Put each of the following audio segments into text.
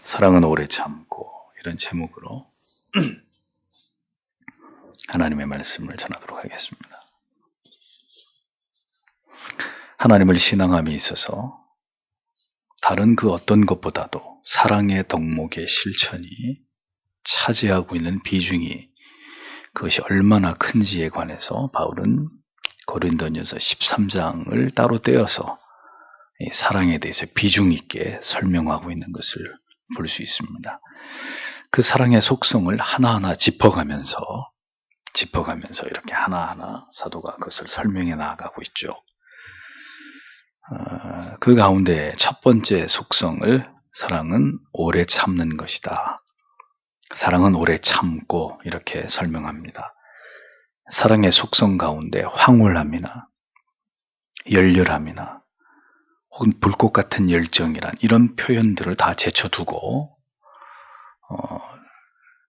사랑은 오래 참고, 이런 제목으로 하나님의 말씀을 전하도록 하겠습니다. 하나님을 신앙함에 있어서 다른 그 어떤 것보다도 사랑의 덕목의 실천이 차지하고 있는 비중이, 그것이 얼마나 큰지에 관해서 바울은 고린도전서 13장을 따로 떼어서 이 사랑에 대해서 비중 있게 설명하고 있는 것을 볼 수 있습니다. 그 사랑의 속성을 하나하나 짚어가면서 이렇게 하나하나 사도가 그것을 설명해 나아가고 있죠. 그 가운데 첫 번째 속성을 사랑은 오래 참는 것이다. 사랑은 오래 참고, 이렇게 설명합니다. 사랑의 속성 가운데 황홀함이나 열렬함이나 혹은 불꽃 같은 열정이란 이런 표현들을 다 제쳐두고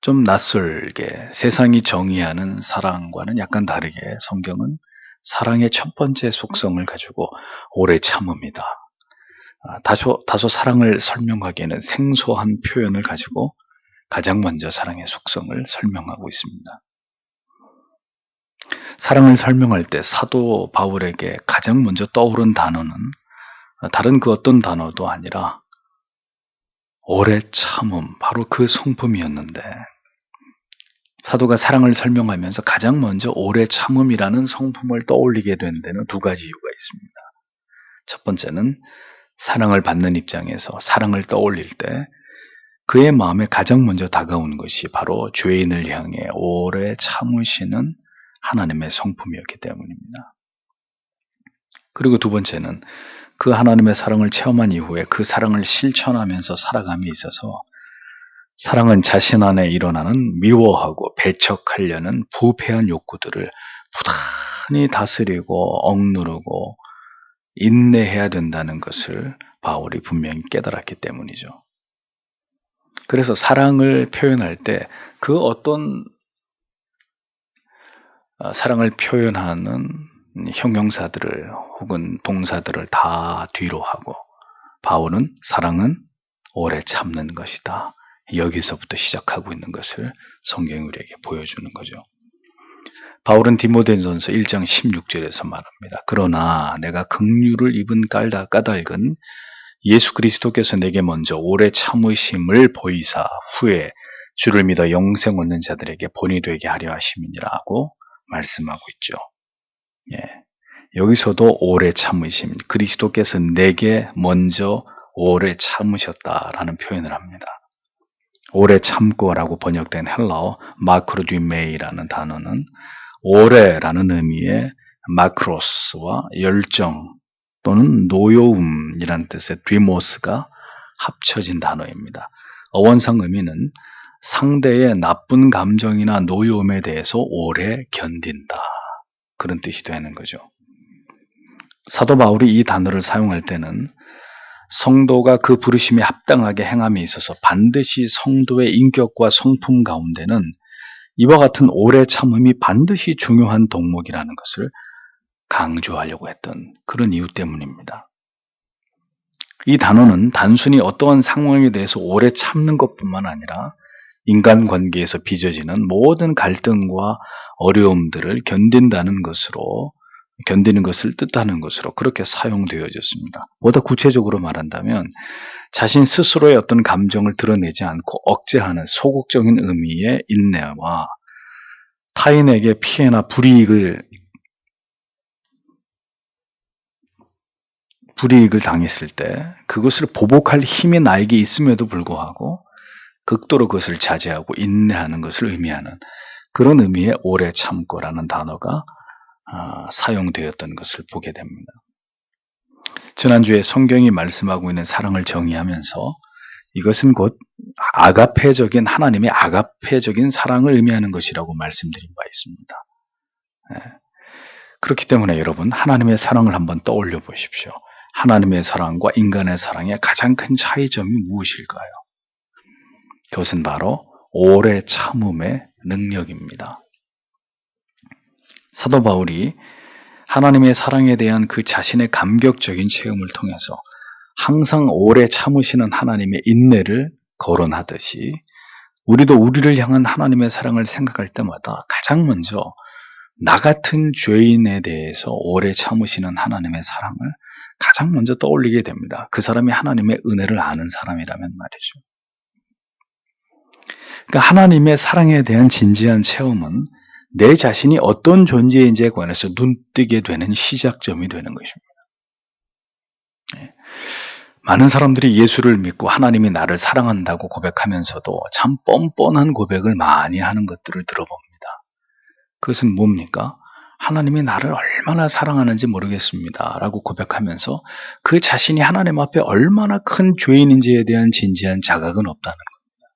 좀 낯설게 세상이 정의하는 사랑과는 약간 다르게 성경은 사랑의 첫 번째 속성을 가지고 오래 참음이다. 다소 사랑을 설명하기에는 생소한 표현을 가지고 가장 먼저 사랑의 속성을 설명하고 있습니다. 사랑을 설명할 때 사도 바울에게 가장 먼저 떠오른 단어는 다른 그 어떤 단어도 아니라 오래 참음, 바로 그 성품이었는데, 사도가 사랑을 설명하면서 가장 먼저 오래 참음이라는 성품을 떠올리게 된 데는 두 가지 이유가 있습니다. 첫 번째는 사랑을 받는 입장에서 사랑을 떠올릴 때 그의 마음에 가장 먼저 다가오는 것이 바로 죄인을 향해 오래 참으시는 하나님의 성품이었기 때문입니다. 그리고 두 번째는 그 하나님의 사랑을 체험한 이후에 그 사랑을 실천하면서 살아감에 있어서 사랑은 자신 안에 일어나는 미워하고 배척하려는 부패한 욕구들을 부단히 다스리고 억누르고 인내해야 된다는 것을 바울이 분명히 깨달았기 때문이죠. 그래서 사랑을 표현할 때 그 어떤 사랑을 표현하는 형용사들을 혹은 동사들을 다 뒤로 하고 바울은 사랑은 오래 참는 것이다. 여기서부터 시작하고 있는 것을 성경이 우리에게 보여주는 거죠. 바울은 디모데전서 1장 16절에서 말합니다. 그러나 내가 긍휼을 입은 까닭은 예수 그리스도께서 내게 먼저 오래 참으심을 보이사 후에 주를 믿어 영생 얻는 자들에게 본이 되게 하려 하심이니라고 말씀하고 있죠. 여기서도 오래 참으심, 그리스도께서 내게 먼저 오래 참으셨다라는 표현을 합니다. 오래 참고라고 번역된 헬라어 마크로디메이라는 단어는 오래라는 의미의 마크로스와 열정 또는 노여움이라는 뜻의 디모스가 합쳐진 단어입니다. 어원상 의미는 상대의 나쁜 감정이나 노여움에 대해서 오래 견딘다, 그런 뜻이 되는 거죠. 사도 바울이 이 단어를 사용할 때는 성도가 그 부르심에 합당하게 행함에 있어서 반드시 성도의 인격과 성품 가운데는 이와 같은 오래 참음이 반드시 중요한 덕목이라는 것을 강조하려고 했던 그런 이유 때문입니다. 이 단어는 단순히 어떠한 상황에 대해서 오래 참는 것뿐만 아니라 인간관계에서 빚어지는 모든 갈등과 어려움들을 견디는 것을 뜻하는 것으로 그렇게 사용되어졌습니다. 보다 구체적으로 말한다면 자신 스스로의 어떤 감정을 드러내지 않고 억제하는 소극적인 의미의 인내와 타인에게 피해나 불이익을 당했을 때 그것을 보복할 힘이 나에게 있음에도 불구하고 극도로 그것을 자제하고 인내하는 것을 의미하는 그런 의미의 오래 참고라는 단어가 사용되었던 것을 보게 됩니다. 지난주에 성경이 말씀하고 있는 사랑을 정의하면서 이것은 곧 하나님의 아가페적인 사랑을 의미하는 것이라고 말씀드린 바 있습니다. 그렇기 때문에 여러분, 하나님의 사랑을 한번 떠올려 보십시오. 하나님의 사랑과 인간의 사랑의 가장 큰 차이점이 무엇일까요? 그것은 바로 오래 참음의 능력입니다. 사도 바울이 하나님의 사랑에 대한 그 자신의 감격적인 체험을 통해서 항상 오래 참으시는 하나님의 인내를 거론하듯이 우리도 우리를 향한 하나님의 사랑을 생각할 때마다 가장 먼저 나 같은 죄인에 대해서 오래 참으시는 하나님의 사랑을 가장 먼저 떠올리게 됩니다. 그 사람이 하나님의 은혜를 아는 사람이라면 말이죠. 그러니까 하나님의 사랑에 대한 진지한 체험은 내 자신이 어떤 존재인지에 관해서 눈뜨게 되는 시작점이 되는 것입니다. 많은 사람들이 예수를 믿고 하나님이 나를 사랑한다고 고백하면서도 참 뻔뻔한 고백을 많이 하는 것들을 들어봅니다. 그것은 뭡니까? 하나님이 나를 얼마나 사랑하는지 모르겠습니다 라고 고백하면서 그 자신이 하나님 앞에 얼마나 큰 죄인인지에 대한 진지한 자각은 없다는 겁니다.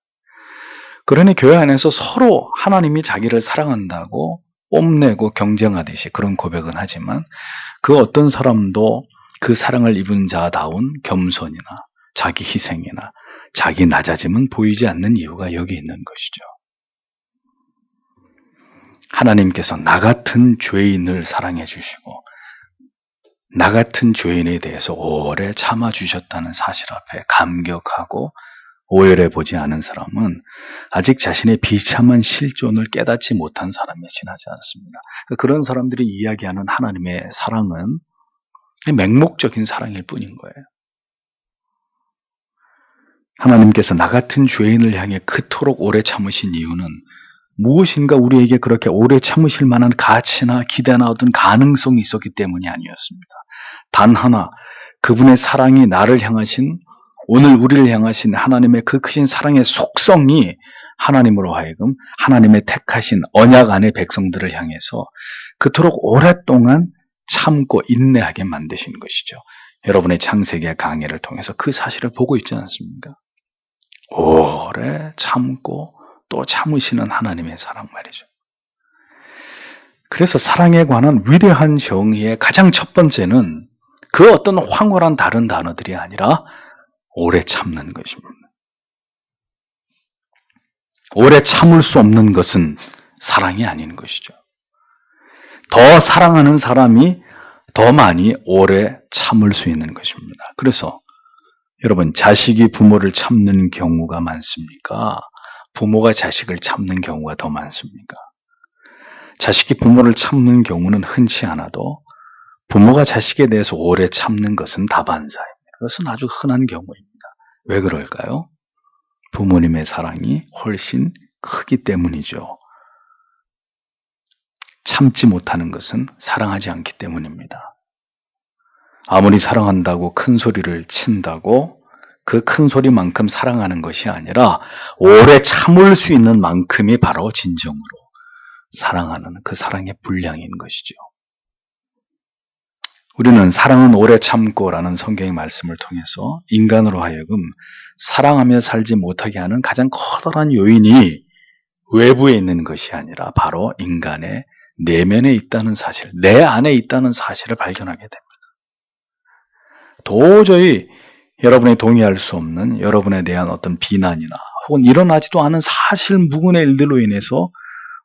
그러니 교회 안에서 서로 하나님이 자기를 사랑한다고 뽐내고 경쟁하듯이 그런 고백은 하지만 그 어떤 사람도 그 사랑을 입은 자다운 겸손이나 자기 희생이나 자기 낮아짐은 보이지 않는 이유가 여기 있는 것이죠. 하나님께서 나 같은 죄인을 사랑해 주시고 나 같은 죄인에 대해서 오래 참아주셨다는 사실 앞에 감격하고 오열해 보지 않은 사람은 아직 자신의 비참한 실존을 깨닫지 못한 사람에 지나지 않습니다. 그런 사람들이 이야기하는 하나님의 사랑은 맹목적인 사랑일 뿐인 거예요. 하나님께서 나 같은 죄인을 향해 그토록 오래 참으신 이유는 무엇인가 우리에게 그렇게 오래 참으실 만한 가치나 기대나 어떤 가능성이 있었기 때문이 아니었습니다. 단 하나, 그분의 사랑이 나를 향하신, 오늘 우리를 향하신 하나님의 그 크신 사랑의 속성이 하나님으로 하여금 하나님의 택하신 언약 안의 백성들을 향해서 그토록 오랫동안 참고 인내하게 만드신 것이죠. 여러분의 창세기 강의를 통해서 그 사실을 보고 있지 않습니까? 오래 참고 또 참으시는 하나님의 사랑 말이죠. 그래서 사랑에 관한 위대한 정의의 가장 첫 번째는 그 어떤 황홀한 다른 단어들이 아니라 오래 참는 것입니다. 오래 참을 수 없는 것은 사랑이 아닌 것이죠. 더 사랑하는 사람이 더 많이 오래 참을 수 있는 것입니다. 그래서 여러분, 자식이 부모를 참는 경우가 많습니까? 부모가 자식을 참는 경우가 더 많습니까? 자식이 부모를 참는 경우는 흔치 않아도 부모가 자식에 대해서 오래 참는 것은 다반사입니다. 그것은 아주 흔한 경우입니다. 왜 그럴까요? 부모님의 사랑이 훨씬 크기 때문이죠. 참지 못하는 것은 사랑하지 않기 때문입니다. 아무리 사랑한다고 큰 소리를 친다고 그 큰 소리만큼 사랑하는 것이 아니라 오래 참을 수 있는 만큼이 바로 진정으로 사랑하는 그 사랑의 분량인 것이죠. 우리는 사랑은 오래 참고라는 성경의 말씀을 통해서 인간으로 하여금 사랑하며 살지 못하게 하는 가장 커다란 요인이 외부에 있는 것이 아니라 바로 인간의 내면에 있다는 사실, 내 안에 있다는 사실을 발견하게 됩니다. 도저히 여러분이 동의할 수 없는 여러분에 대한 어떤 비난이나 혹은 일어나지도 않은 사실 무근의 일들로 인해서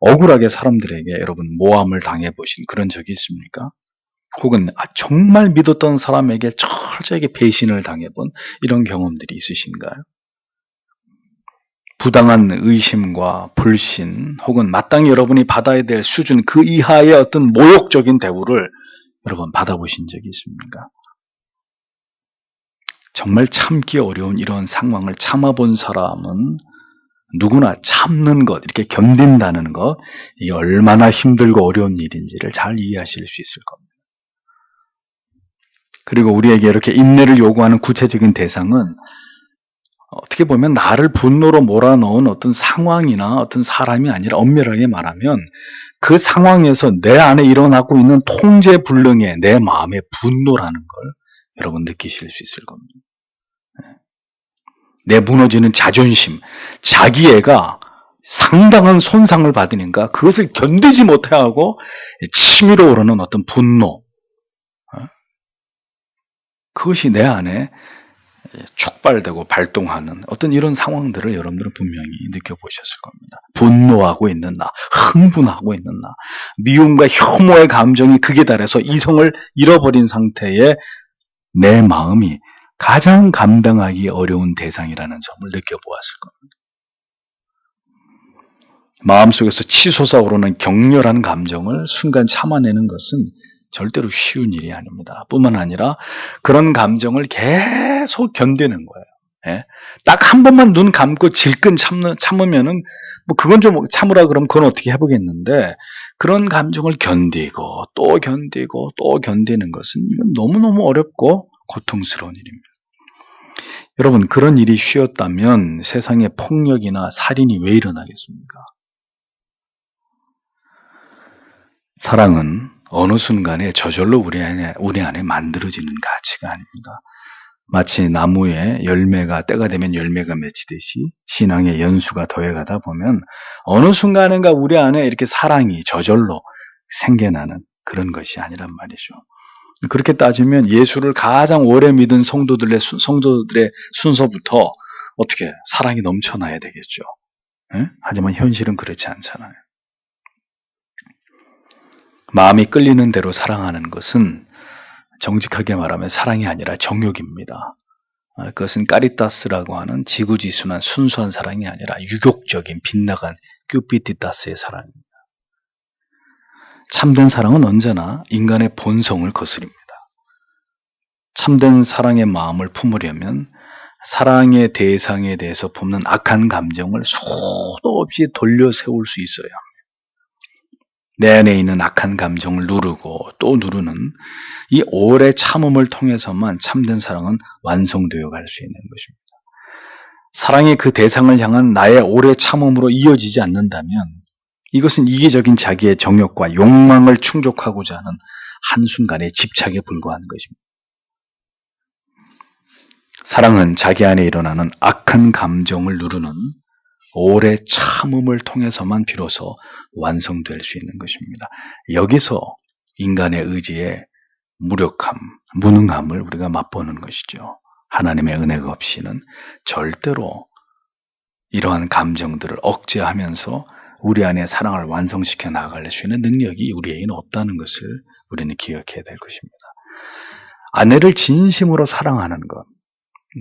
억울하게 사람들에게 여러분 모함을 당해보신 그런 적이 있습니까? 혹은 정말 믿었던 사람에게 철저하게 배신을 당해본 이런 경험들이 있으신가요? 부당한 의심과 불신 혹은 마땅히 여러분이 받아야 될 수준 그 이하의 어떤 모욕적인 대우를 여러분 받아보신 적이 있습니까? 정말 참기 어려운 이런 상황을 참아본 사람은 누구나 참는 것, 이렇게 견딘다는 것, 이게 얼마나 힘들고 어려운 일인지를 잘 이해하실 수 있을 겁니다. 그리고 우리에게 이렇게 인내를 요구하는 구체적인 대상은 어떻게 보면 나를 분노로 몰아넣은 어떤 상황이나 어떤 사람이 아니라 엄밀하게 말하면 그 상황에서 내 안에 일어나고 있는 통제불능의 내 마음의 분노라는 걸 여러분 느끼실 수 있을 겁니다. 내 무너지는 자존심, 자기애가 상당한 손상을 받으니까 그것을 견디지 못하고 치밀어 오르는 어떤 분노, 그것이 내 안에 촉발되고 발동하는 어떤 이런 상황들을 여러분들은 분명히 느껴보셨을 겁니다. 분노하고 있는 나, 흥분하고 있는 나, 미움과 혐오의 감정이 극에 달해서 이성을 잃어버린 상태의 내 마음이 가장 감당하기 어려운 대상이라는 점을 느껴보았을 겁니다. 마음속에서 치솟아 오르는 격렬한 감정을 순간 참아내는 것은 절대로 쉬운 일이 아닙니다. 뿐만 아니라 그런 감정을 계속 견디는 거예요. 예? 딱 한 번만 눈 감고 질끈 참으면은 뭐 그건 좀 참으라 그러면 그건 어떻게 해보겠는데, 그런 감정을 견디고 또 견디고 또 견디는 것은 이건 너무너무 어렵고 고통스러운 일입니다. 여러분, 그런 일이 쉬웠다면 세상에 폭력이나 살인이 왜 일어나겠습니까? 사랑은 어느 순간에 저절로 우리 안에 만들어지는 가치가 아닙니다. 마치 나무에 열매가 때가 되면 열매가 맺히듯이 신앙의 연수가 더해가다 보면 어느 순간인가 우리 안에 이렇게 사랑이 저절로 생겨나는 그런 것이 아니란 말이죠. 그렇게 따지면 예수를 가장 오래 믿은 성도들의 순서부터 어떻게 사랑이 넘쳐나야 되겠죠. 예? 하지만 현실은 그렇지 않잖아요. 마음이 끌리는 대로 사랑하는 것은 정직하게 말하면 사랑이 아니라 정욕입니다. 그것은 까리타스라고 하는 지구지순한 순수한 사랑이 아니라 유욕적인 빗나간 큐피디타스의 사랑입니다. 참된 사랑은 언제나 인간의 본성을 거스립니다. 참된 사랑의 마음을 품으려면 사랑의 대상에 대해서 품는 악한 감정을 수도 없이 돌려 세울 수 있어야 합니다. 내 안에 있는 악한 감정을 누르고 또 누르는 이 오래 참음을 통해서만 참된 사랑은 완성되어 갈 수 있는 것입니다. 사랑의 그 대상을 향한 나의 오래 참음으로 이어지지 않는다면 이것은 이기적인 자기의 정욕과 욕망을 충족하고자 하는 한순간의 집착에 불과한 것입니다. 사랑은 자기 안에 일어나는 악한 감정을 누르는 오래 참음을 통해서만 비로소 완성될 수 있는 것입니다. 여기서 인간의 의지의 무력함, 무능함을 우리가 맛보는 것이죠. 하나님의 은혜가 없이는 절대로 이러한 감정들을 억제하면서 우리 안에 사랑을 완성시켜 나아갈 수 있는 능력이 우리에게는 없다는 것을 우리는 기억해야 될 것입니다. 아내를 진심으로 사랑하는 것,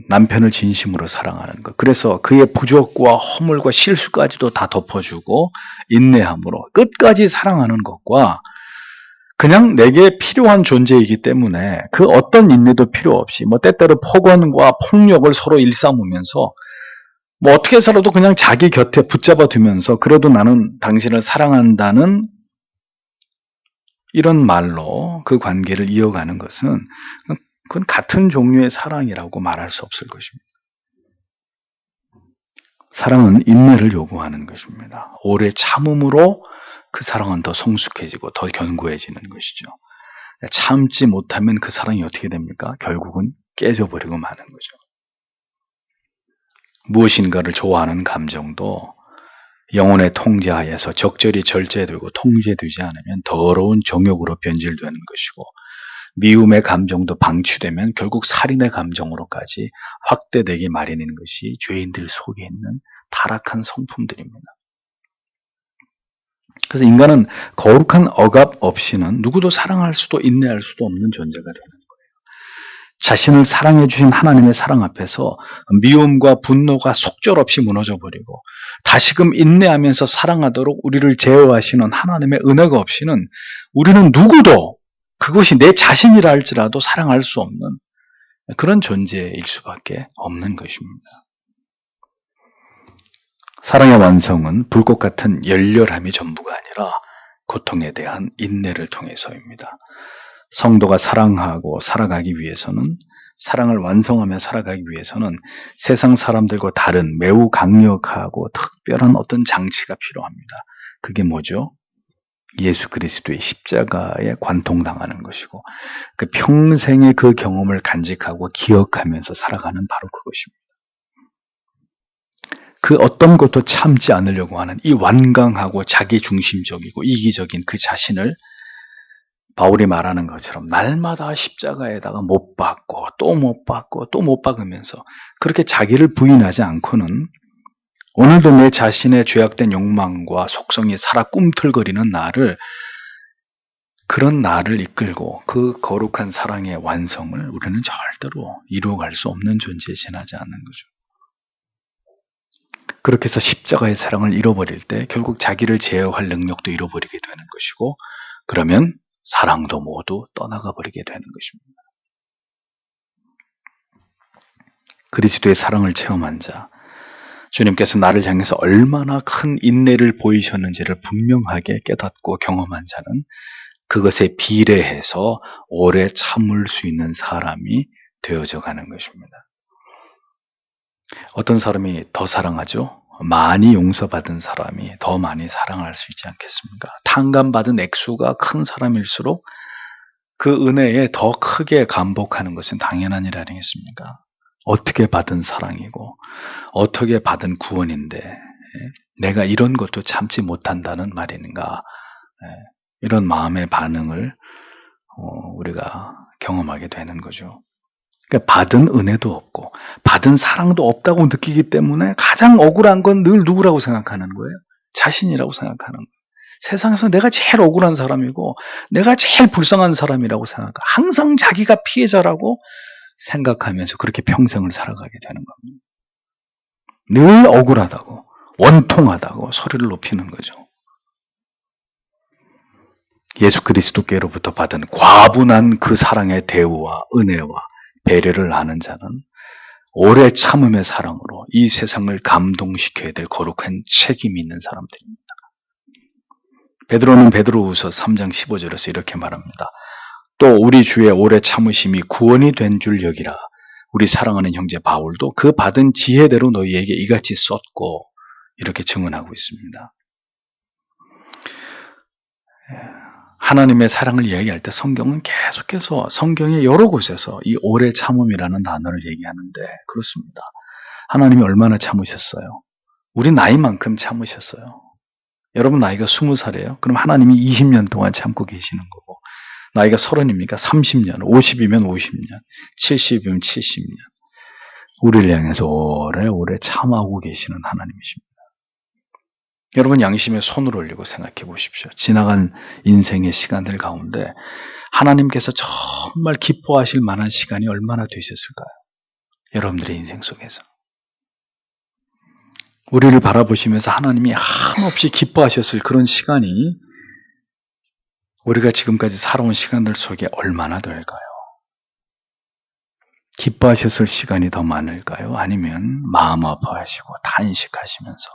남편을 진심으로 사랑하는 것, 그래서 그의 부족과 허물과 실수까지도 다 덮어주고 인내함으로 끝까지 사랑하는 것과 그냥 내게 필요한 존재이기 때문에 그 어떤 인내도 필요 없이 때때로 폭언과 폭력을 서로 일삼으면서 어떻게 살아도 그냥 자기 곁에 붙잡아 두면서 그래도 나는 당신을 사랑한다는 이런 말로 그 관계를 이어가는 것은 그건 같은 종류의 사랑이라고 말할 수 없을 것입니다. 사랑은 인내를 요구하는 것입니다. 오래 참음으로 그 사랑은 더 성숙해지고 더 견고해지는 것이죠. 참지 못하면 그 사랑이 어떻게 됩니까? 결국은 깨져버리고 마는 거죠. 무엇인가를 좋아하는 감정도 영혼의 통제하에서 적절히 절제되고 통제되지 않으면 더러운 정욕으로 변질되는 것이고, 미움의 감정도 방치되면 결국 살인의 감정으로까지 확대되기 마련인 것이 죄인들 속에 있는 타락한 성품들입니다. 그래서 인간은 거룩한 억압 없이는 누구도 사랑할 수도 인내할 수도 없는 존재가 되는 거예요. 자신을 사랑해 주신 하나님의 사랑 앞에서 미움과 분노가 속절없이 무너져버리고 다시금 인내하면서 사랑하도록 우리를 제어하시는 하나님의 은혜가 없이는 우리는 누구도 그것이 내 자신이라 할지라도 사랑할 수 없는 그런 존재일 수밖에 없는 것입니다. 사랑의 완성은 불꽃 같은 열렬함이 전부가 아니라 고통에 대한 인내를 통해서입니다. 성도가 사랑하고 살아가기 위해서는, 사랑을 완성하며 살아가기 위해서는 세상 사람들과 다른 매우 강력하고 특별한 어떤 장치가 필요합니다. 그게 뭐죠? 예수 그리스도의 십자가에 관통당하는 것이고 그 평생의 그 경험을 간직하고 기억하면서 살아가는 바로 그것입니다. 그 어떤 것도 참지 않으려고 하는 이 완강하고 자기중심적이고 이기적인 그 자신을 바울이 말하는 것처럼 날마다 십자가에다가 못 박고 또 못 박고 또 못 박으면서 그렇게 자기를 부인하지 않고는 오늘도 내 자신의 죄악된 욕망과 속성이 살아 꿈틀거리는 나를 그런 나를 이끌고 그 거룩한 사랑의 완성을 우리는 절대로 이루어갈 수 없는 존재에 지나지 않는 거죠. 그렇게 해서 십자가의 사랑을 잃어버릴 때 결국 자기를 제어할 능력도 잃어버리게 되는 것이고, 그러면 사랑도 모두 떠나가 버리게 되는 것입니다. 그리스도의 사랑을 체험한 자, 주님께서 나를 향해서 얼마나 큰 인내를 보이셨는지를 분명하게 깨닫고 경험한 자는 그것에 비례해서 오래 참을 수 있는 사람이 되어져 가는 것입니다. 어떤 사람이 더 사랑하죠? 많이 용서받은 사람이 더 많이 사랑할 수 있지 않겠습니까? 탕감받은 액수가 큰 사람일수록 그 은혜에 더 크게 감복하는 것은 당연한 일 아니겠습니까? 어떻게 받은 사랑이고 어떻게 받은 구원인데 내가 이런 것도 참지 못한다는 말인가, 이런 마음의 반응을 우리가 경험하게 되는 거죠. 그러니까 받은 은혜도 없고 받은 사랑도 없다고 느끼기 때문에 가장 억울한 건 늘 누구라고 생각하는 거예요? 자신이라고 생각하는 거예요. 세상에서 내가 제일 억울한 사람이고 내가 제일 불쌍한 사람이라고 생각하고 항상 자기가 피해자라고 생각하면서 그렇게 평생을 살아가게 되는 겁니다. 늘 억울하다고, 원통하다고 소리를 높이는 거죠. 예수 그리스도께로부터 받은 과분한 그 사랑의 대우와 은혜와 배려를 아는 자는 오래 참음의 사랑으로 이 세상을 감동시켜야 될 거룩한 책임이 있는 사람들입니다. 베드로는 베드로후서 3장 15절에서 이렇게 말합니다. 또 우리 주의 오래 참으심이 구원이 된 줄 여기라. 우리 사랑하는 형제 바울도 그 받은 지혜대로 너희에게 이같이 썼고, 이렇게 증언하고 있습니다. 하나님의 사랑을 이야기할 때 성경은 계속해서 성경의 여러 곳에서 이 오래 참음이라는 단어를 얘기하는데 그렇습니다. 하나님이 얼마나 참으셨어요? 우리 나이만큼 참으셨어요. 여러분 나이가 20살이에요? 그럼 하나님이 20년 동안 참고 계시는 거고, 나이가 30입니까? 30년, 50이면 50년, 70이면 70년. 우리를 향해서 오래오래 참하고 계시는 하나님이십니다. 여러분 양심에 손을 올리고 생각해 보십시오. 지나간 인생의 시간들 가운데 하나님께서 정말 기뻐하실 만한 시간이 얼마나 되셨을까요? 여러분들의 인생 속에서. 우리를 바라보시면서 하나님이 한없이 기뻐하셨을 그런 시간이 우리가 지금까지 살아온 시간들 속에 얼마나 될까요? 기뻐하셨을 시간이 더 많을까요? 아니면 마음 아파하시고 탄식하시면서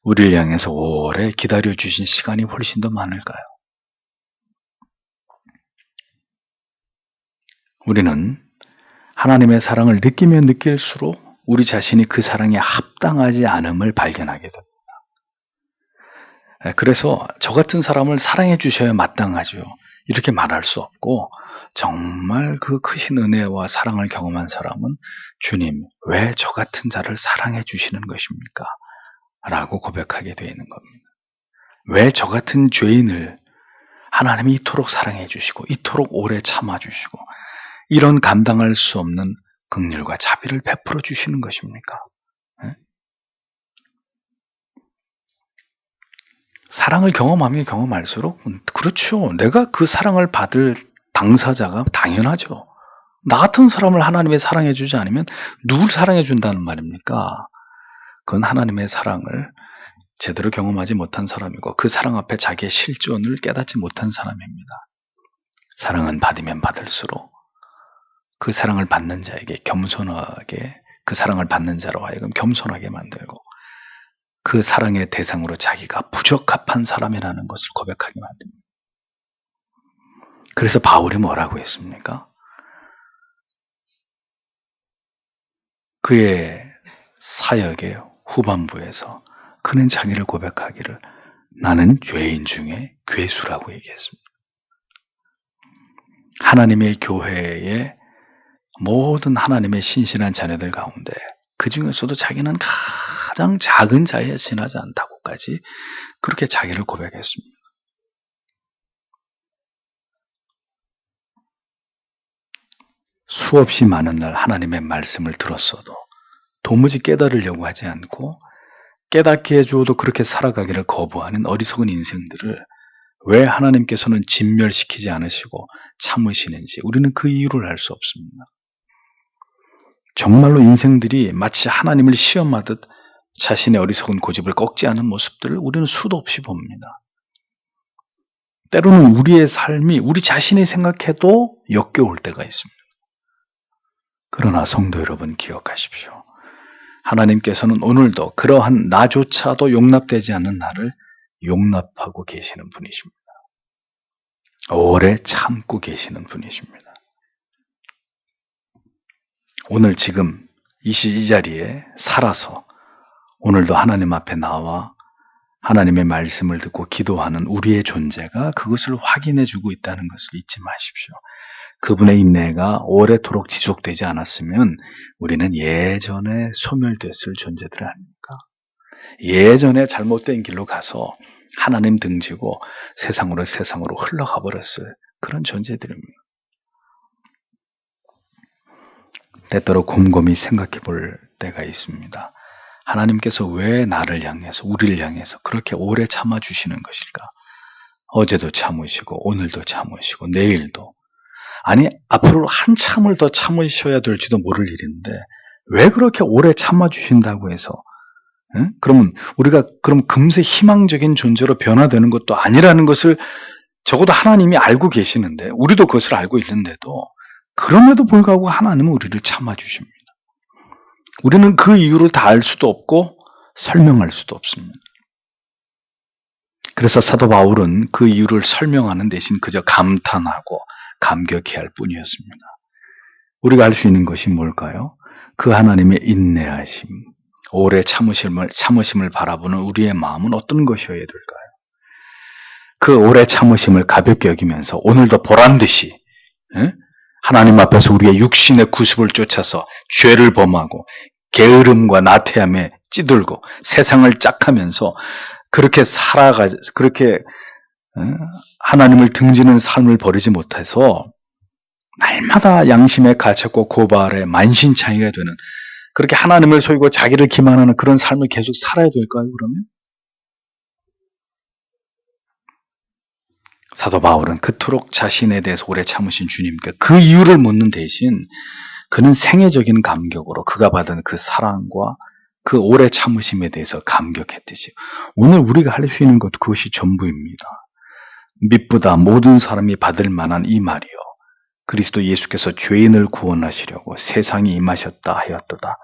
우리를 향해서 오래 기다려주신 시간이 훨씬 더 많을까요? 우리는 하나님의 사랑을 느끼면 느낄수록 우리 자신이 그 사랑에 합당하지 않음을 발견하게 됩니다. 그래서 저 같은 사람을 사랑해 주셔야 마땅하죠. 이렇게 말할 수 없고, 정말 그 크신 은혜와 사랑을 경험한 사람은 주님, 왜 저 같은 자를 사랑해 주시는 것입니까? 라고 고백하게 되어 있는 겁니다. 왜 저 같은 죄인을 하나님이 이토록 사랑해 주시고 이토록 오래 참아 주시고 이런 감당할 수 없는 긍휼과 자비를 베풀어 주시는 것입니까? 사랑을 경험하면 경험할수록 그렇죠. 내가 그 사랑을 받을 당사자가 당연하죠. 나 같은 사람을 하나님의 사랑해 주지 않으면 누굴 사랑해 준다는 말입니까? 그건 하나님의 사랑을 제대로 경험하지 못한 사람이고 그 사랑 앞에 자기의 실존을 깨닫지 못한 사람입니다. 사랑은 받으면 받을수록 그 사랑을 받는 자에게 겸손하게, 그 사랑을 받는 자로 하여금 겸손하게 만들고 그 사랑의 대상으로 자기가 부적합한 사람이라는 것을 고백하게 만듭니다. 그래서 바울이 뭐라고 했습니까? 그의 사역의 후반부에서 그는 자기를 고백하기를 나는 죄인 중에 괴수라고 얘기했습니다. 하나님의 교회의 모든 하나님의 신실한 자녀들 가운데 그 중에서도 자기는 가장 작은 자에 지나지 않다고까지 그렇게 자기를 고백했습니다. 수없이 많은 날 하나님의 말씀을 들었어도 도무지 깨달으려고 하지 않고 깨닫게 해주어도 그렇게 살아가기를 거부하는 어리석은 인생들을 왜 하나님께서는 진멸시키지 않으시고 참으시는지 우리는 그 이유를 알 수 없습니다. 정말로 인생들이 마치 하나님을 시험하듯 자신의 어리석은 고집을 꺾지 않은 모습들을 우리는 수도 없이 봅니다. 때로는 우리의 삶이 우리 자신이 생각해도 역겨울 때가 있습니다. 그러나 성도 여러분 기억하십시오. 하나님께서는 오늘도 그러한 나조차도 용납되지 않는 나를 용납하고 계시는 분이십니다. 오래 참고 계시는 분이십니다. 오늘 지금 이 자리에 살아서 오늘도 하나님 앞에 나와 하나님의 말씀을 듣고 기도하는 우리의 존재가 그것을 확인해주고 있다는 것을 잊지 마십시오. 그분의 인내가 오래도록 지속되지 않았으면 우리는 예전에 소멸됐을 존재들 아닙니까? 예전에 잘못된 길로 가서 하나님 등지고 세상으로 흘러가 버렸을 그런 존재들입니다. 때때로 곰곰이 생각해 볼 때가 있습니다. 하나님께서 왜 나를 향해서 우리를 향해서 그렇게 오래 참아주시는 것일까? 어제도 참으시고 오늘도 참으시고 내일도 아니 앞으로 한참을 더 참으셔야 될지도 모를 일인데 왜 그렇게 오래 참아주신다고 해서 그러면 우리가 그럼 금세 희망적인 존재로 변화되는 것도 아니라는 것을 적어도 하나님이 알고 계시는데 우리도 그것을 알고 있는데도 그럼에도 불구하고 하나님은 우리를 참아주십니다. 우리는 그 이유를 다 알 수도 없고 설명할 수도 없습니다. 그래서 사도 바울은 그 이유를 설명하는 대신 그저 감탄하고 감격해야 할 뿐이었습니다. 우리가 알 수 있는 것이 뭘까요? 그 하나님의 인내하심, 오래 참으심을 바라보는 우리의 마음은 어떤 것이어야 될까요? 그 오래 참으심을 가볍게 여기면서 오늘도 보란듯이 하나님 앞에서 우리의 육신의 구습을 쫓아서 죄를 범하고 게으름과 나태함에 찌들고 세상을 짝하면서 그렇게 그렇게 하나님을 등지는 삶을 버리지 못해서 날마다 양심의 가책과 고발에 만신창이가 되는 그렇게 하나님을 속이고 자기를 기만하는 그런 삶을 계속 살아야 될까요, 그러면? 사도 바울은 그토록 자신에 대해서 오래 참으신 주님께 그 이유를 묻는 대신 그는 생애적인 감격으로 그가 받은 그 사랑과 그 오래 참으심에 대해서 감격했듯이 오늘 우리가 할 수 있는 것도 그것이 전부입니다. 밑보다 모든 사람이 받을 만한 이 말이요. 그리스도 예수께서 죄인을 구원하시려고 세상에 임하셨다 하였도다.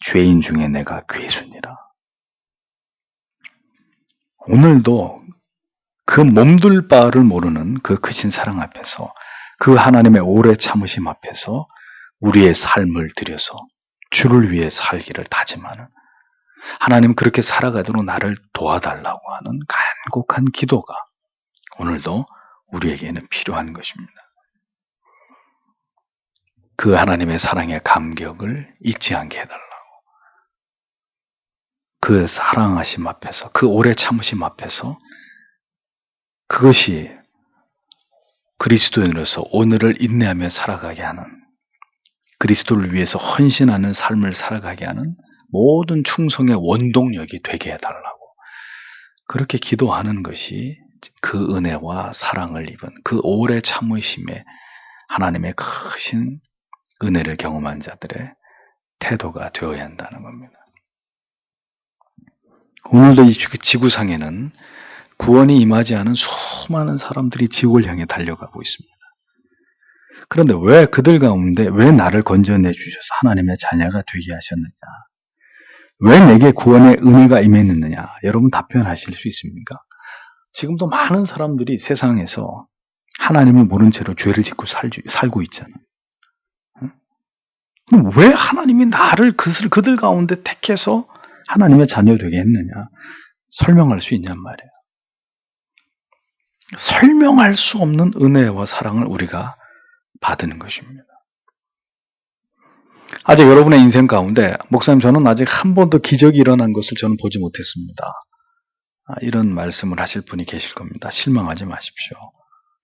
죄인 중에 내가 괴수니라. 오늘도 그 몸둘 바를 모르는 그 크신 사랑 앞에서 그 하나님의 오래 참으심 앞에서 우리의 삶을 들여서 주를 위해 살기를 다짐하는 하나님 그렇게 살아가도록 나를 도와달라고 하는 간곡한 기도가 오늘도 우리에게는 필요한 것입니다. 그 하나님의 사랑의 감격을 잊지 않게 해달라고 그 사랑하심 앞에서 그 오래 참으심 앞에서 그것이 그리스도인으로서 오늘을 인내하며 살아가게 하는 그리스도를 위해서 헌신하는 삶을 살아가게 하는 모든 충성의 원동력이 되게 해달라고 그렇게 기도하는 것이 그 은혜와 사랑을 입은 그 오래 참으심에 하나님의 크신 은혜를 경험한 자들의 태도가 되어야 한다는 겁니다. 오늘도 이 지구상에는 구원이 임하지 않은 수많은 사람들이 지옥을 향해 달려가고 있습니다. 그런데 왜 그들 가운데 왜 나를 건져내 주셔서 하나님의 자녀가 되게 하셨느냐? 왜 내게 구원의 은혜가 임했느냐? 여러분 답변하실 수 있습니까? 지금도 많은 사람들이 세상에서 하나님을 모른 채로 죄를 짓고 살고 있잖아요. 왜 하나님이 나를 그들 가운데 택해서 하나님의 자녀 되게 했느냐? 설명할 수 있냔 말이에요. 설명할 수 없는 은혜와 사랑을 우리가 받는 것입니다. 아직 여러분의 인생 가운데 목사님 저는 아직 한 번도 기적이 일어난 것을 저는 보지 못했습니다. 이런 말씀을 하실 분이 계실 겁니다. 실망하지 마십시오.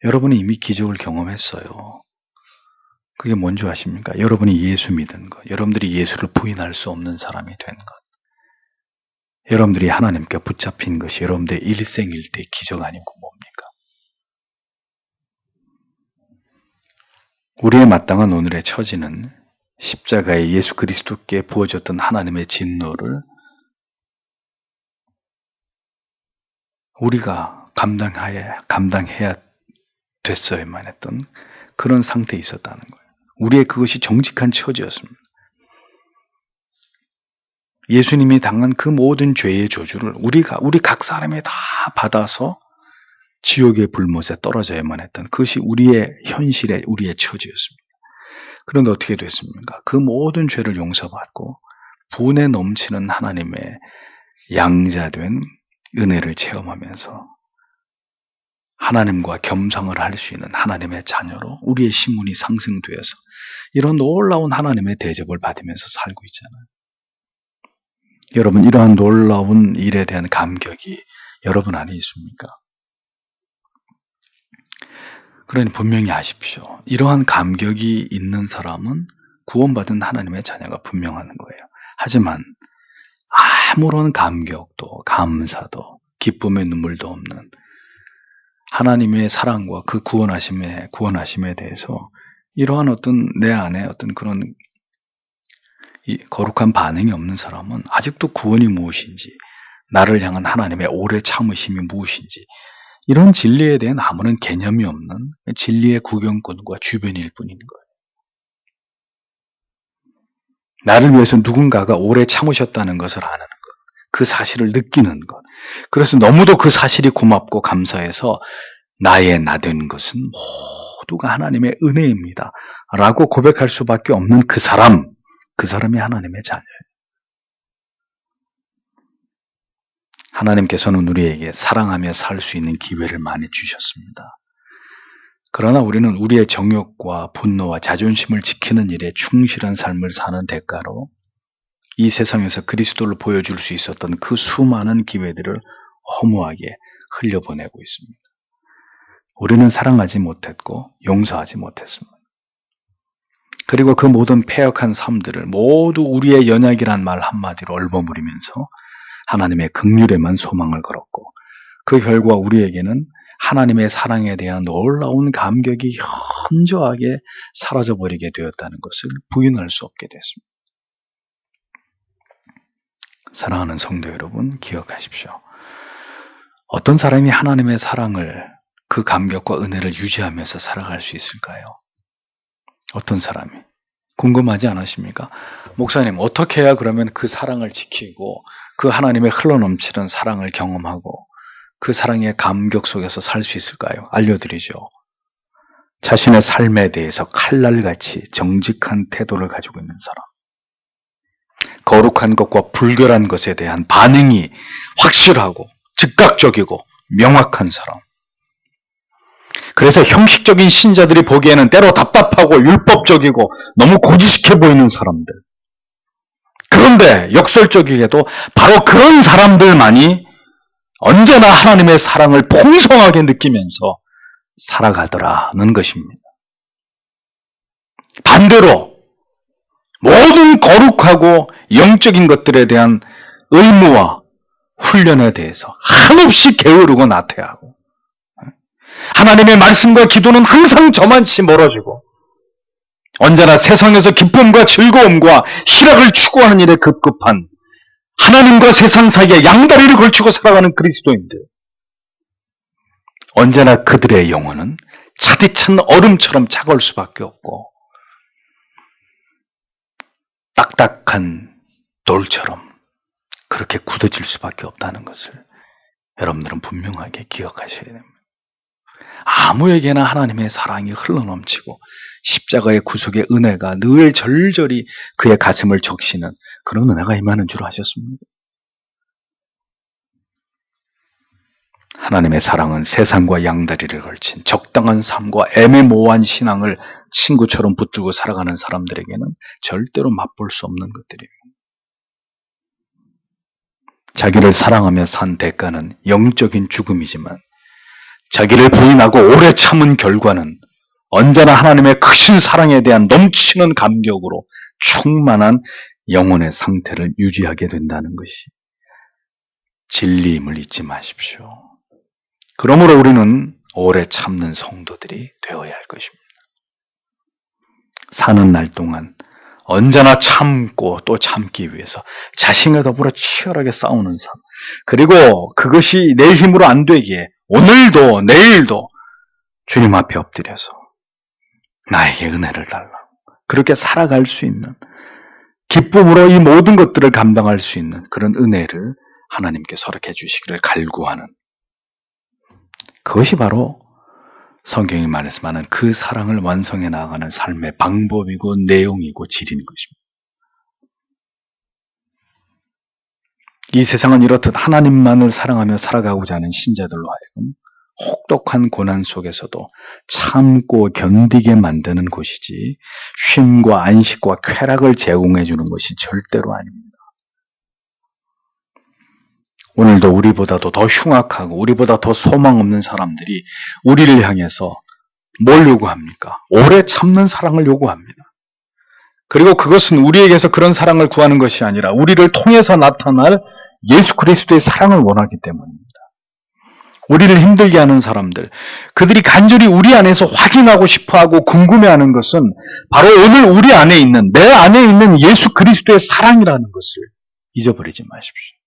여러분이 이미 기적을 경험했어요. 그게 뭔지 아십니까? 여러분이 예수 믿은 것, 여러분들이 예수를 부인할 수 없는 사람이 된 것, 여러분들이 하나님께 붙잡힌 것이 여러분들의 일생일대 기적 아니고 뭡니까? 우리의 마땅한 오늘의 처지는 십자가에 예수 그리스도께 부어졌던 하나님의 진노를 우리가 감당해야 됐어야만 했던 그런 상태에 있었다는 거예요. 우리의 그것이 정직한 처지였습니다. 예수님이 당한 그 모든 죄의 저주를 우리 각 사람이 다 받아서 지옥의 불못에 떨어져야만 했던 그것이 우리의 현실의 우리의 처지였습니다. 그런데 어떻게 됐습니까? 그 모든 죄를 용서받고 분에 넘치는 하나님의 양자된 은혜를 체험하면서 하나님과 겸상을 할 수 있는 하나님의 자녀로 우리의 신분이 상승되어서 이런 놀라운 하나님의 대접을 받으면서 살고 있잖아요. 여러분, 이러한 놀라운 일에 대한 감격이 여러분 안에 있습니까? 그러니 분명히 아십시오. 이러한 감격이 있는 사람은 구원받은 하나님의 자녀가 분명한 거예요. 하지만 아무런 감격도 감사도 기쁨의 눈물도 없는 하나님의 사랑과 그 구원하심에 대해서 이러한 어떤 내 안에 어떤 그런 이 거룩한 반응이 없는 사람은 아직도 구원이 무엇인지, 나를 향한 하나님의 오래 참으심이 무엇인지, 이런 진리에 대한 아무런 개념이 없는 진리의 구경꾼과 주변일 뿐인 거예요. 나를 위해서 누군가가 오래 참으셨다는 것을 아는 것, 그 사실을 느끼는 것, 그래서 너무도 그 사실이 고맙고 감사해서 나의 나된 것은 모두가 하나님의 은혜입니다 라고 고백할 수밖에 없는 그 사람이 하나님의 자녀예요. 하나님께서는 우리에게 사랑하며 살 수 있는 기회를 많이 주셨습니다. 그러나 우리는 우리의 정욕과 분노와 자존심을 지키는 일에 충실한 삶을 사는 대가로 이 세상에서 그리스도를 보여줄 수 있었던 그 수많은 기회들을 허무하게 흘려보내고 있습니다. 우리는 사랑하지 못했고 용서하지 못했습니다. 그리고 그 모든 패역한 삶들을 모두 우리의 연약이란 말 한마디로 얼버무리면서 하나님의 긍휼에만 소망을 걸었고 그 결과 우리에게는 하나님의 사랑에 대한 놀라운 감격이 현저하게 사라져버리게 되었다는 것을 부인할 수 없게 됐습니다. 사랑하는 성도 여러분, 기억하십시오. 어떤 사람이 하나님의 사랑을, 그 감격과 은혜를 유지하면서 살아갈 수 있을까요? 어떤 사람이? 궁금하지 않으십니까? 목사님, 어떻게 해야 그러면 그 사랑을 지키고 그 하나님의 흘러넘치는 사랑을 경험하고 그 사랑의 감격 속에서 살 수 있을까요? 알려드리죠. 자신의 삶에 대해서 칼날같이 정직한 태도를 가지고 있는 사람, 거룩한 것과 불결한 것에 대한 반응이 확실하고 즉각적이고 명확한 사람, 그래서 형식적인 신자들이 보기에는 때로 답답하고 율법적이고 너무 고지식해 보이는 사람들, 그런데 역설적이게도 바로 그런 사람들만이 언제나 하나님의 사랑을 풍성하게 느끼면서 살아가더라는 것입니다. 반대로 모든 거룩하고 영적인 것들에 대한 의무와 훈련에 대해서 한없이 게으르고 나태하고 하나님의 말씀과 기도는 항상 저만치 멀어지고 언제나 세상에서 기쁨과 즐거움과 희락을 추구하는 일에 급급한 하나님과 세상 사이에 양다리를 걸치고 살아가는 그리스도인들, 언제나 그들의 영혼은 차디찬 얼음처럼 차가울 수밖에 없고 딱딱한 돌처럼 그렇게 굳어질 수밖에 없다는 것을 여러분들은 분명하게 기억하셔야 됩니다. 아무에게나 하나님의 사랑이 흘러넘치고 십자가의 구속의 은혜가 늘 절절히 그의 가슴을 적시는 그런 은혜가 임하는 줄 아셨습니까? 하나님의 사랑은 세상과 양다리를 걸친 적당한 삶과 애매모호한 신앙을 친구처럼 붙들고 살아가는 사람들에게는 절대로 맛볼 수 없는 것들이에요. 자기를 사랑하며 산 대가는 영적인 죽음이지만 자기를 부인하고 오래 참은 결과는 언제나 하나님의 크신 사랑에 대한 넘치는 감격으로 충만한 영혼의 상태를 유지하게 된다는 것이 진리임을 잊지 마십시오. 그러므로 우리는 오래 참는 성도들이 되어야 할 것입니다. 사는 날 동안 언제나 참고 또 참기 위해서 자신과 더불어 치열하게 싸우는 삶. 그리고 그것이 내 힘으로 안 되기에 오늘도 내일도 주님 앞에 엎드려서 나에게 은혜를 달라고. 그렇게 살아갈 수 있는, 기쁨으로 이 모든 것들을 감당할 수 있는 그런 은혜를 하나님께서 허락해 주시기를 갈구하는, 그것이 바로 성경이 말씀하는 그 사랑을 완성해 나가는 삶의 방법이고 내용이고 질인 것입니다. 이 세상은 이렇듯 하나님만을 사랑하며 살아가고자 하는 신자들로 하여금 혹독한 고난 속에서도 참고 견디게 만드는 곳이지 쉼과 안식과 쾌락을 제공해 주는 것이 절대로 아닙니다. 오늘도 우리보다도 더 흉악하고 우리보다 더 소망 없는 사람들이 우리를 향해서 뭘 요구합니까? 오래 참는 사랑을 요구합니다. 그리고 그것은 우리에게서 그런 사랑을 구하는 것이 아니라 우리를 통해서 나타날 예수 그리스도의 사랑을 원하기 때문입니다. 우리를 힘들게 하는 사람들, 그들이 간절히 우리 안에서 확인하고 싶어하고 궁금해하는 것은 바로 오늘 우리 안에 있는, 내 안에 있는 예수 그리스도의 사랑이라는 것을 잊어버리지 마십시오.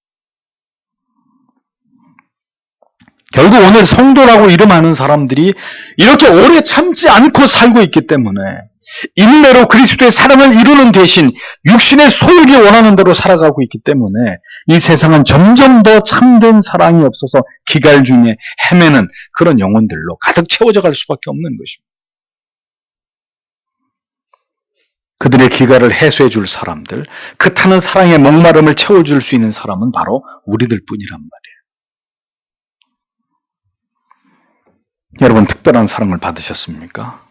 결국 오늘 성도라고 이름하는 사람들이 이렇게 오래 참지 않고 살고 있기 때문에 인내로 그리스도의 사랑을 이루는 대신 육신의 소욕이 원하는 대로 살아가고 있기 때문에 이 세상은 점점 더 참된 사랑이 없어서 기갈 중에 헤매는 그런 영혼들로 가득 채워져 갈 수밖에 없는 것입니다. 그들의 기갈을 해소해 줄 사람들, 그 타는 사랑의 목마름을 채워줄 수 있는 사람은 바로 우리들 뿐이란 말이에요. 여러분 특별한 사랑을 받으셨습니까?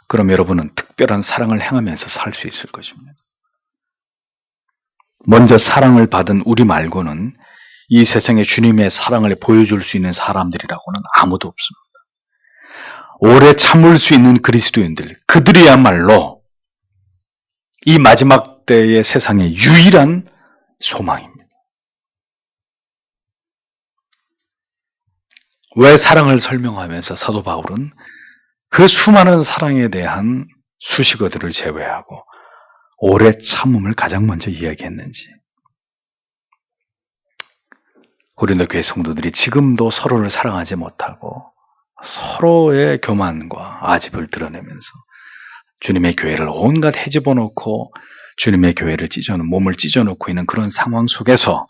그럼 여러분은 특별한 사랑을 행하면서 살 수 있을 것입니다. 먼저 사랑을 받은 우리 말고는 이 세상에 주님의 사랑을 보여줄 수 있는 사람들이라고는 아무도 없습니다. 오래 참을 수 있는 그리스도인들, 그들이야말로 이 마지막 때의 세상의 유일한 소망입니다. 왜 사랑을 설명하면서 사도 바울은 그 수많은 사랑에 대한 수식어들을 제외하고 오래 참음을 가장 먼저 이야기했는지. 고린도 교회 성도들이 지금도 서로를 사랑하지 못하고 서로의 교만과 아집을 드러내면서 주님의 교회를 온갖 헤집어 놓고 주님의 교회를 몸을 찢어놓고 있는 그런 상황 속에서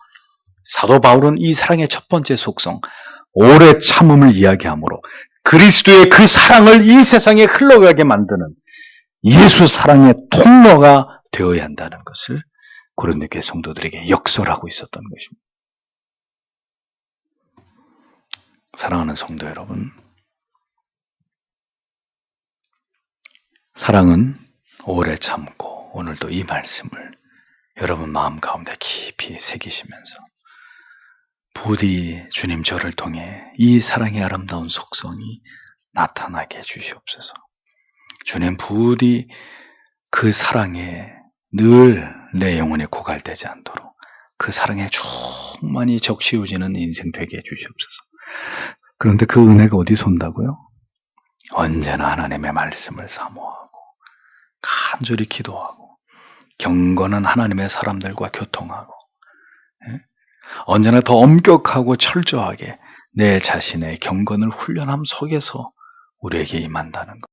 사도 바울은 이 사랑의 첫 번째 속성, 오래 참음을 이야기하므로 그리스도의 그 사랑을 이 세상에 흘러가게 만드는 예수 사랑의 통로가 되어야 한다는 것을 고린도 교회 성도들에게 역설하고 있었던 것입니다. 사랑하는 성도 여러분, 사랑은 오래 참고 오늘도 이 말씀을 여러분 마음 가운데 깊이 새기시면서 부디 주님 저를 통해 이 사랑의 아름다운 속성이 나타나게 해주시옵소서. 주님 부디 그 사랑에 늘 내 영혼이 고갈되지 않도록 그 사랑에 충만히 적시워지는 인생 되게 해주시옵소서. 그런데 그 은혜가 어디서 온다고요? 언제나 하나님의 말씀을 사모하고 간절히 기도하고 경건한 하나님의 사람들과 교통하고 언제나 더 엄격하고 철저하게 내 자신의 경건을 훈련함 속에서 우리에게 임한다는 것.